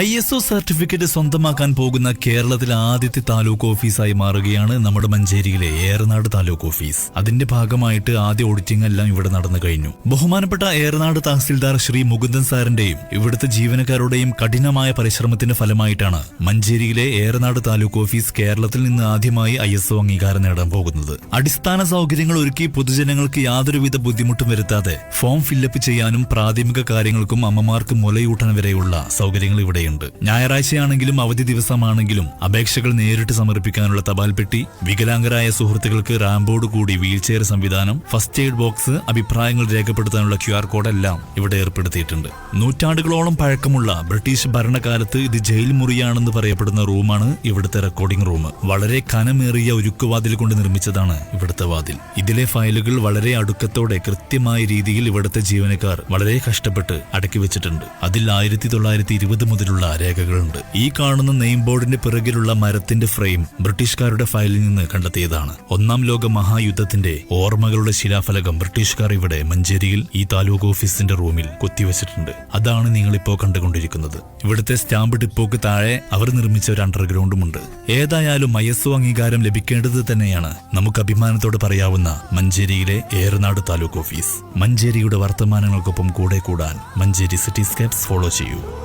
ISO certificate സ്വന്തമാക്കാൻ പോകുന്ന കേരളത്തിലെ ആദ്യത്തെ താലൂക്ക് ഓഫീസായി മാറുകയാണ് നമ്മുടെ മഞ്ചേരിയിലെ ഏറനാട് താലൂക്ക് ഓഫീസ്. അതിന്റെ ഭാഗമായിട്ട് ആദ്യ ഓഡിറ്റിംഗ് എല്ലാം ഇവിടെ നടന്നു കഴിഞ്ഞു. ബഹുമാനപ്പെട്ട ഏറനാട് തഹസിൽദാർ ശ്രീ മുകുന്ദൻ സാറിന്റെയും ഇവിടുത്തെ ജീവനക്കാരുടെയും കഠിനമായ പരിശ്രമത്തിന്റെ ഫലമായിട്ടാണ് മഞ്ചേരിയിലെ ഏറനാട് താലൂക്ക് ഓഫീസ് കേരളത്തിൽ നിന്ന് ആദ്യമായി ISO അംഗീകാരം നേടാൻ പോകുന്നത്. അടിസ്ഥാന സൗകര്യങ്ങൾ ഒരുക്കി പൊതുജനങ്ങൾക്ക് യാതൊരുവിധ ബുദ്ധിമുട്ടും വരുത്താതെ ഫോം ഫില്ലപ്പ് ചെയ്യാനും പ്രാഥമിക കാര്യങ്ങൾക്കും അമ്മമാർക്ക് മുലയൂട്ടൻ വരെയുള്ള സൗകര്യങ്ങൾ ഇവിടെ. ഞായറാഴ്ചയാണെങ്കിലും അവധി ദിവസമാണെങ്കിലും അപേക്ഷകൾ നേരിട്ട് സമർപ്പിക്കാനുള്ള തപാൽ പെട്ടി, വികലാംഗരായ സുഹൃത്തുക്കൾക്ക് റാമ്പോട് കൂടി വീൽചെയർ സംവിധാനം, ഫസ്റ്റ് എയ്ഡ് ബോക്സ്, അഭിപ്രായങ്ങൾ രേഖപ്പെടുത്താനുള്ള QR കോഡ് എല്ലാം ഇവിടെ ഏർപ്പെടുത്തിയിട്ടുണ്ട്. നൂറ്റാണ്ടുകളോളം പഴക്കമുള്ള ബ്രിട്ടീഷ് ഭരണകാലത്ത് ഇത് ജയിൽ മുറിയാണെന്ന് പറയപ്പെടുന്ന റൂമാണ് ഇവിടുത്തെ റെക്കോർഡിംഗ് റൂം. വളരെ കനമേറിയ ഉരുക്കുവാതിൽ കൊണ്ട് നിർമ്മിച്ചതാണ് ഇവിടുത്തെ വാതിൽ. ഇതിലെ ഫയലുകൾ വളരെ അടുക്കത്തോടെ കൃത്യമായ രീതിയിൽ ഇവിടുത്തെ ജീവനക്കാർ വളരെ കഷ്ടപ്പെട്ട് അടക്കി വെച്ചിട്ടുണ്ട്. അതിൽ 1920 മുതലുള്ള രേഖകളുണ്ട്. ഈ കാണുന്ന നെയിം ബോർഡിന്റെ പിറകിലുള്ള മരത്തിന്റെ ഫ്രെയിം ബ്രിട്ടീഷുകാരുടെ ഫയലിൽ നിന്ന് കണ്ടെത്തിയതാണ്. ഒന്നാം ലോക മഹായുദ്ധത്തിന്റെ ഓർമ്മകളുടെ ശിലാഫലകം ബ്രിട്ടീഷുകാർ ഇവിടെ മഞ്ചേരിയിൽ ഈ താലൂക്ക് ഓഫീസിന്റെ റൂമിൽ കൊത്തിവെച്ചിട്ടുണ്ട്. അതാണ് നിങ്ങളിപ്പോ കണ്ടുകൊണ്ടിരിക്കുന്നത്. ഇവിടുത്തെ സ്റ്റാമ്പ് ഡിപ്പോക്ക് താഴെ അവർ നിർമ്മിച്ച ഒരു അണ്ടർഗ്രൗണ്ടുമുണ്ട്. ഏതായാലും ISO അംഗീകാരം ലഭിക്കേണ്ടത് തന്നെയാണ് നമുക്ക് അഭിമാനത്തോടെ പറയാവുന്ന മഞ്ചേരിയിലെ ഏറനാട് താലൂക്ക് ഓഫീസ്. മഞ്ചേരിയുടെ വർത്തമാനങ്ങൾക്കൊപ്പം കൂടെ കൂടാൻ മഞ്ചേരി സിറ്റിസ്കേപ്സ് ഫോളോ ചെയ്യൂ.